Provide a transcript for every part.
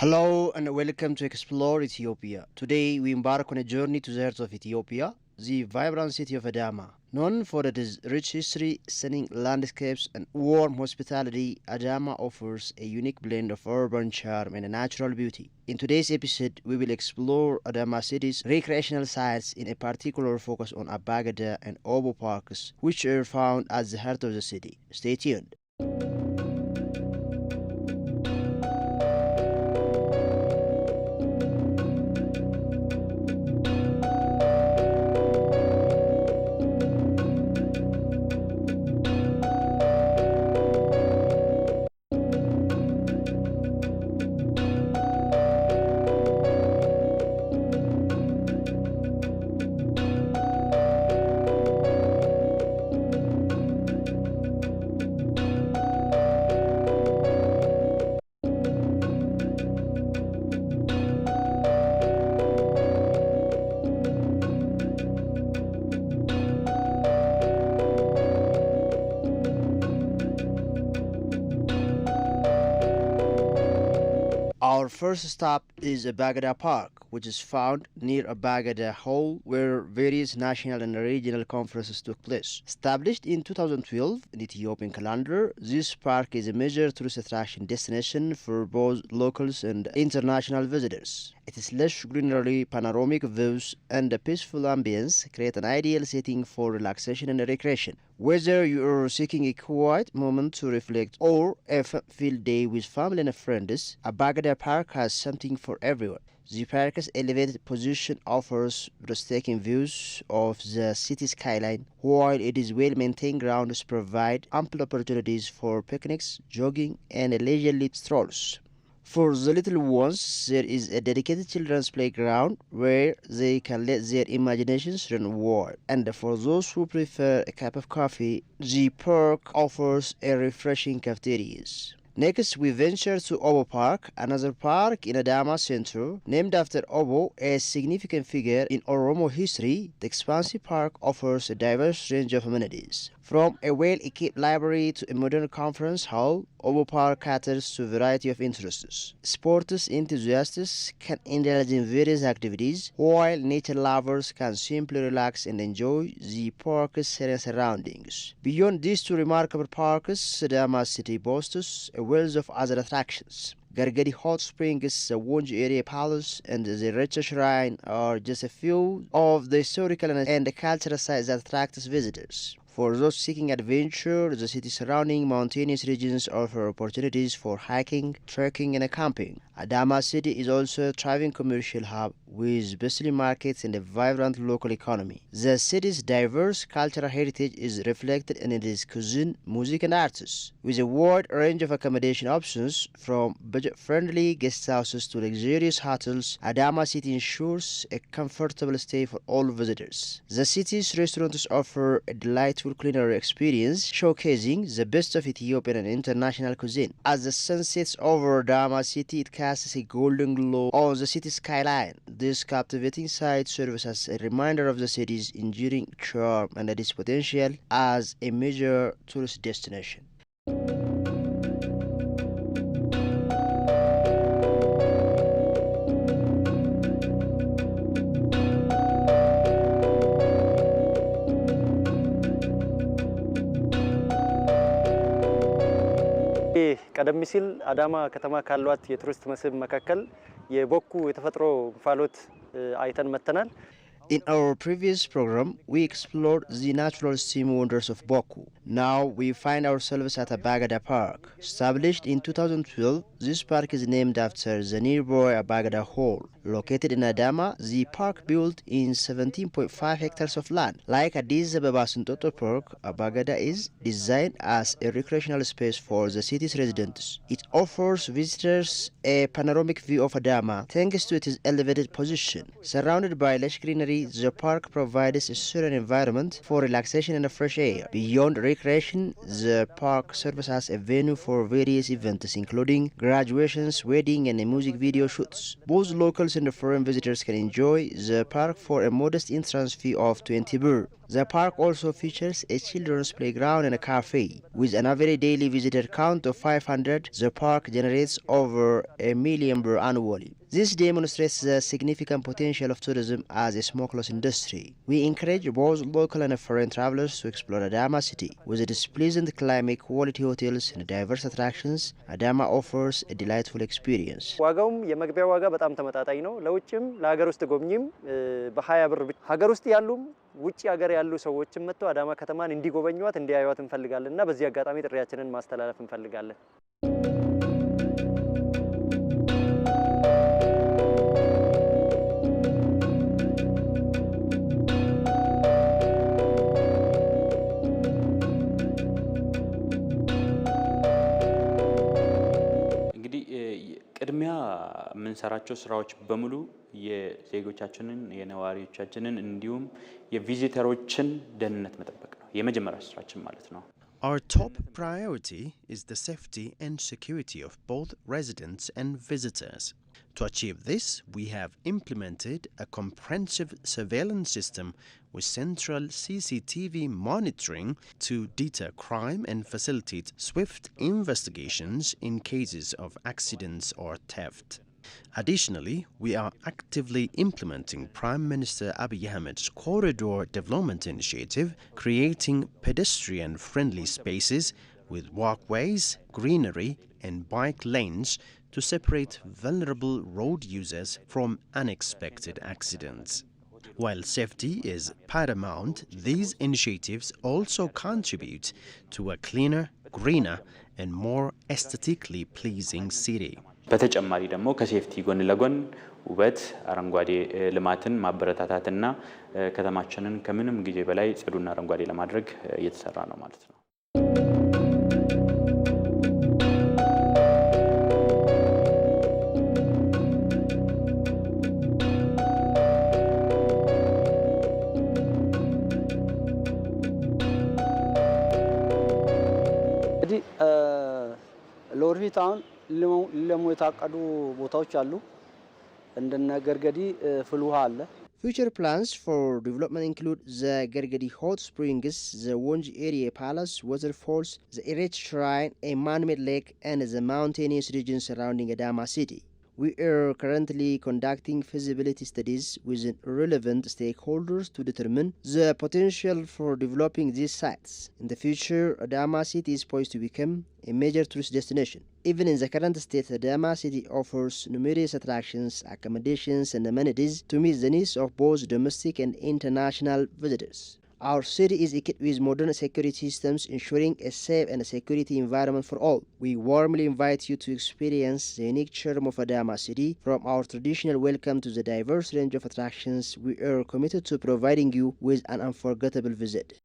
Hello and welcome to Explore Ethiopia. Today we embark on a journey to the heart of Ethiopia, the vibrant city of Adama. Known for its rich history, stunning landscapes, and warm hospitality, Adama offers a unique blend of urban charm and natural beauty. In today's episode, we will explore Adama city's recreational sites, in a particular focus on Abba Geda and Obo parks, which are found at the heart of the city. Stay tuned. Our first stop is Abba Geda Park, which is found near Abba Geda Hall, where various national and regional conferences took place. Established in 2012 in the Ethiopian calendar, this park is a major tourist attraction destination for both locals and international visitors. Its lush greenery, panoramic views, and a peaceful ambience create an ideal setting for relaxation and recreation. Whether you are seeking a quiet moment to reflect or a fun-filled day with family and friends, Abba Geda Park has something for everyone. The park's elevated position offers breathtaking views of the city skyline, while its well-maintained grounds provide ample opportunities for picnics, jogging, and leisurely strolls. For the little ones, there is a dedicated children's playground where they can let their imaginations run wild. And for those who prefer a cup of coffee, the park offers a refreshing cafeterias. Next, we venture to Obo Park, another park in Adama Center, named after Obo, a significant figure in Oromo history. The expansive park offers a diverse range of amenities. From a well-equipped library to a modern conference hall, Obo Park caters to a variety of interests. Sports enthusiasts can indulge in various activities, while nature lovers can simply relax and enjoy the park's serene surroundings. Beyond these two remarkable parks, Adama City boasts a wealth of other attractions. Gargadi Hot Springs, the Wonji Area Palace, and the Richa Shrine are just a few of the historical and cultural sites that attract visitors. For those seeking adventure, the city's surrounding mountainous regions offer opportunities for hiking, trekking, and camping. Adama City is also a thriving commercial hub with bustling markets and a vibrant local economy. The city's diverse cultural heritage is reflected in its cuisine, music, and arts. With a wide range of accommodation options, from budget-friendly guest houses to luxurious hotels, Adama City ensures a comfortable stay for all visitors. The city's restaurants offer a delightful culinary experience, showcasing the best of Ethiopian and international cuisine. As the sun sets over Adama City, it casts a golden glow on the city's skyline. This captivating sight serves as a reminder of the city's enduring charm and its potential as a major tourist destination. ቀደም ሲል አዳማ ከተማ ካሏት የቱሪስት መስህብ መካከል የቦኩ የተፈጥሮ ፋሎት አይተን መተናል። In our previous program, we explored the natural steam wonders of Boku. Now we find ourselves at Abba Geda Park. Established in 2012, this park is named after the nearby Abba Geda Hall. Located in Adama, the park built in 17.5 hectares of land. Like Addis Ababa Suntoto Park, Abba Geda is designed as a recreational space for the city's residents. It offers visitors a panoramic view of Adama thanks to its elevated position. Surrounded by lush greenery Additionally, the park provides a serene environment for relaxation and fresh air. Beyond recreation, the park serves as a venue for various events including graduations, weddings, and music video shoots. Both locals and foreign visitors can enjoy the park for a modest entrance fee of 20 birr. The park also features a children's playground and a cafe. With an average daily visitor count of 500, the park generates over 1 million birr annually. This demonstrates the significant potential of tourism as a smokeless industry. We encourage both local and foreign travelers to explore Adama city. With its pleasant climate, quality hotels, and diverse attractions, Adama offers a delightful experience. ዋጋውም የመግቢያ ዋጋ በጣም ተመጣጣኝ ነው። ለውጭም ለሀገር ውስጥ ጎብኚም በ20 ብር ሀገር ውስጥ ያሉም ውጪ ሀገር ያሉ ሰዎችም መጥተው አዳማ ከተማን እንዲጎበኙዋት እንዲያዩዋት እንፈልጋለንና በዚህ አጋጣሚ ጥሪያችንን ማስተላለፍ እንፈልጋለን። ቅድሚያ የምንሰራቸው ስራዎች በሙሉ የዜጎቻችንን የነዋሪዎቻችንን እንዲሁም የቪዚተሮችን ደህንነት መጠበቅ ነው የመጀመሪያ ስራችን ማለት ነው። Our top priority is the safety and security of both residents and visitors. To achieve this, we have implemented a comprehensive surveillance system with central CCTV monitoring to deter crime and facilitate swift investigations in cases of accidents or theft. Additionally, we are actively implementing Prime Minister Abiy Ahmed's Corridor Development Initiative, creating pedestrian-friendly spaces with walkways, greenery, and bike lanes to separate vulnerable road users from unexpected accidents. While safety is paramount, these initiatives also contribute to a cleaner, greener, and more aesthetically pleasing city. በተጨማሪ ደግሞ ከሴፍቲ ጎን ለጎን ውበት አረንጓዴ ልማትን ማበረታታትና ከተማችንን ከምንም ጊዜ በላይ ጽዱና አረንጓዴ ለማድረግ እየተሰራ ነው ማለት ነው። ሎርሂታውን ለሞታቀዱ ቦታዎች አሉ እንደነ ገርገዲ ፍልውሃ አለ። Future plans for development include the Gargadi Hot Springs, the Wonji Area Palace, waterfalls, the Erech Shrine, a man-made lake, and the mountainous region surrounding Adama city. We are currently conducting feasibility studies with relevant stakeholders to determine the potential for developing these sites. In the future, Adama city is poised to become a major tourist destination. Even in the current state, Adama city offers numerous attractions, accommodations, and amenities to meet the needs of both domestic and international visitors. Our city is equipped with modern security systems, ensuring a safe and security environment for all. We warmly invite you to experience the unique charm of Adama city. From our traditional welcome to the diverse range of attractions, we are committed to providing you with an unforgettable visit.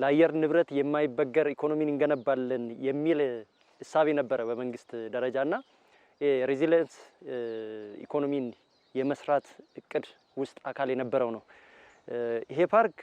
ለአየር ንብረት የማይበገር ኢኮኖሚን እንገነባለን የሚል እሳቤ ነበር በመንግስት ደረጃና ሬዚሊየንስ ኢኮኖሚን የመስራት እቅድ ውስጥ አካል የነበረው ነው። ይሄ ፓርክ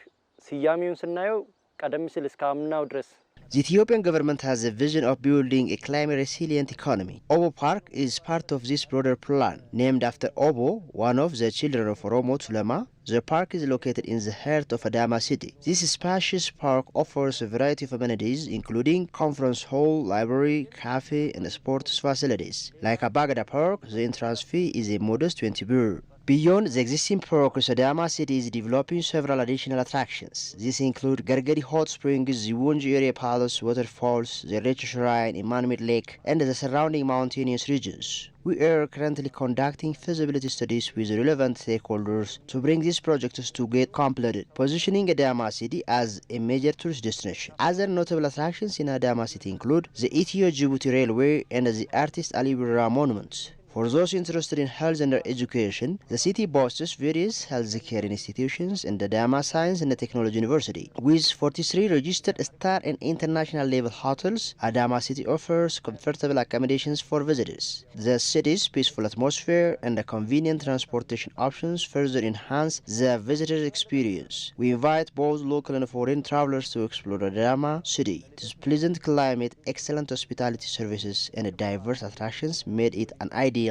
ሲያሜውን ስናየው ቀደም ሲል እስከ አምናው ድረስ The Ethiopian government has a vision of building a climate-resilient economy. Obo Park is part of this broader plan. Named after Obo, one of the children of Oromo Tulama, the park is located in the heart of Adama city. This spacious park offers a variety of amenities, including conference hall, library, cafe, and sports facilities. Like Abba Geda Park, the entrance fee is a modest 20 birr. Beyond the existing parks, Adama city is developing several additional attractions. These include Gargadi Hot Springs, the Wonji Area Palace, waterfalls, the Erech Shrine, a man-made lake, and the surrounding mountainous regions. We are currently conducting feasibility studies with relevant stakeholders to bring these projects to get completed, positioning Adama city as a major tourist destination. Other notable attractions in Adama city include the Ethio-Djibouti Railway and the artist Ali Birra monuments. For those interested in health and education, the city boasts various healthcare institutions and the Adama Science and Technology University. With 43 registered star and international level hotels, Adama City offers comfortable accommodations for visitors. The city's peaceful atmosphere and the convenient transportation options further enhance the visitor experience. We invite both local and foreign travelers to explore Adama City. Its pleasant climate, excellent hospitality services, and diverse attractions made it an ideal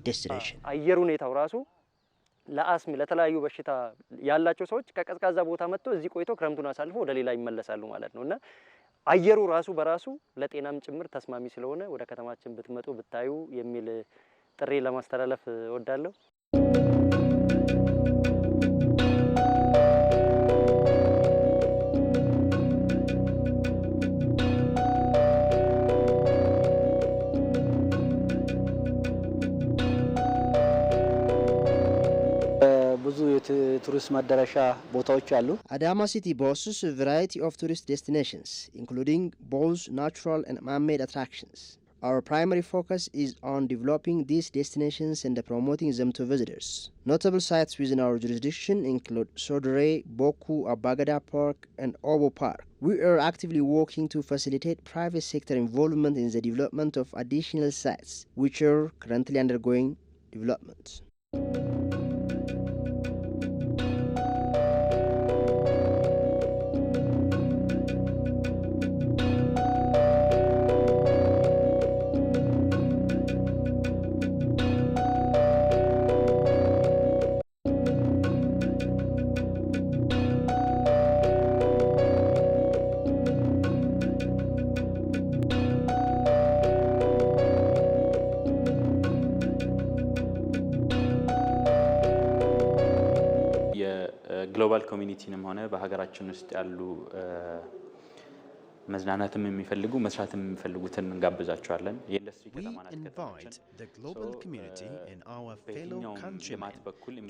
destination. አየር ሁኔታው ራሱ ለአስም ለተለያዩ በሽታ ያላቸው ሰዎች ከቀዝቃዛ ቦታ መጥተው እዚህ ቆይተው ክረምቱን አሳልፈው ወደ ሌላ ይመለሳሉ ማለት ነውና አየሩ ራሱ በራሱ ለጤናም ጭምር ተስማሚ ስለሆነ ወደ ከተማችን ብትመጡ ብታዩ የሚል ጥሪ ለማስተላለፍ እወዳለሁ። ቱሪስት መዳረሻ ቦታዎች አሉ። Adama City boasts a variety of tourist destinations, including both natural and man-made attractions. Our primary focus is on developing these destinations and promoting them to visitors. Notable sites within our jurisdiction include Sodre, Boku, Abba Geda Park, and Obo Park. We are actively working to facilitate private sector involvement in the development of additional sites, which are currently undergoing development. ግሎባል ኮሚኒቲንም ሆነ በሀገራችን ውስጥ ያሉ መዝናናትም የሚፈልጉ መስራትም የሚፈልጉትን እንጋብዛቸዋለን። የኢንዱስትሪ ከተማ ናት ከተማችን። The global community and our fellow countrymen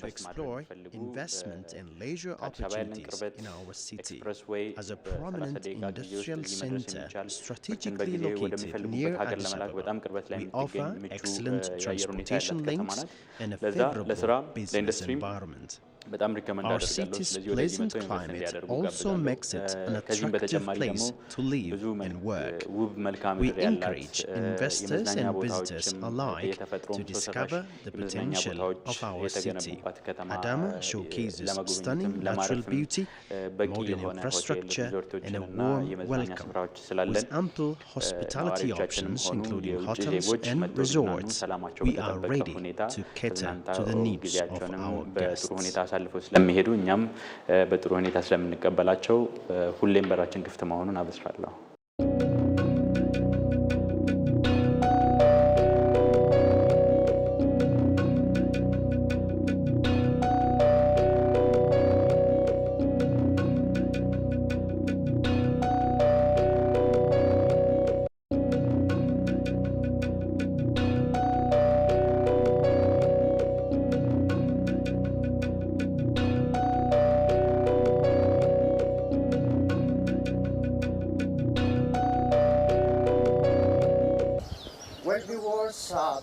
to explore investment and leisure opportunities in our city. As a prominent industrial center strategically located near Addis Ababa, we offer excellent transportation links and a favorable business environment. Our city's pleasant climate also makes it an attractive place to live and work. We encourage investors and visitors alike to discover the potential of our city. Adama showcases stunning natural beauty, modern infrastructure, and a warm welcome. With ample hospitality options, including hotels and resorts, we are ready to cater to the needs of our guests. አሳልፈው ስለሚሄዱ እኛም በጥሩ ሁኔታ ስለምንቀበላቸው ሁሌም በራችን ክፍት መሆኑን አበስራለሁ።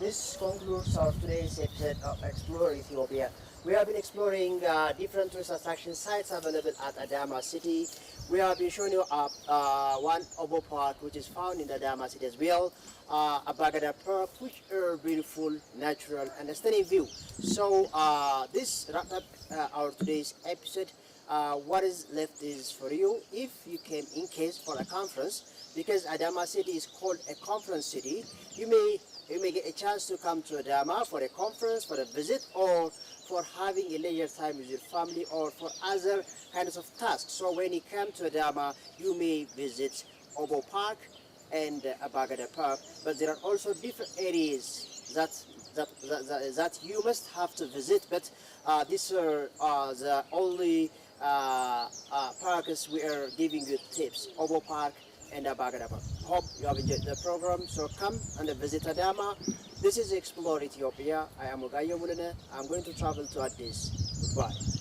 This concludes our today's episode of Explore Ethiopia. We have been exploring different tourist attraction sites available at Adama City. We have been showing you one Obo Park, which is found in Adama City as well, Abba Geda Park, which are beautiful, natural, and a stunning view. So this wrapped up our today's episode. What is left is for you, if you came in case for a conference, because Adama City is called a conference city, you may get a chance to come to Adama for a conference, for a visit, or for having a leisure time with your family, or for other kinds of tasks. So when you come to Adama, you may visit Obo Park and Abba Geda Park, but there are also different areas that you must have to visit, but these are the only parks we are giving you tips, Obo Park and Abba Geda Park. Hope you have enjoyed the program, so come and visit Adama. This is Explore Ethiopia. I am Ugayo Mulene. I'm going to travel to Addis. Goodbye.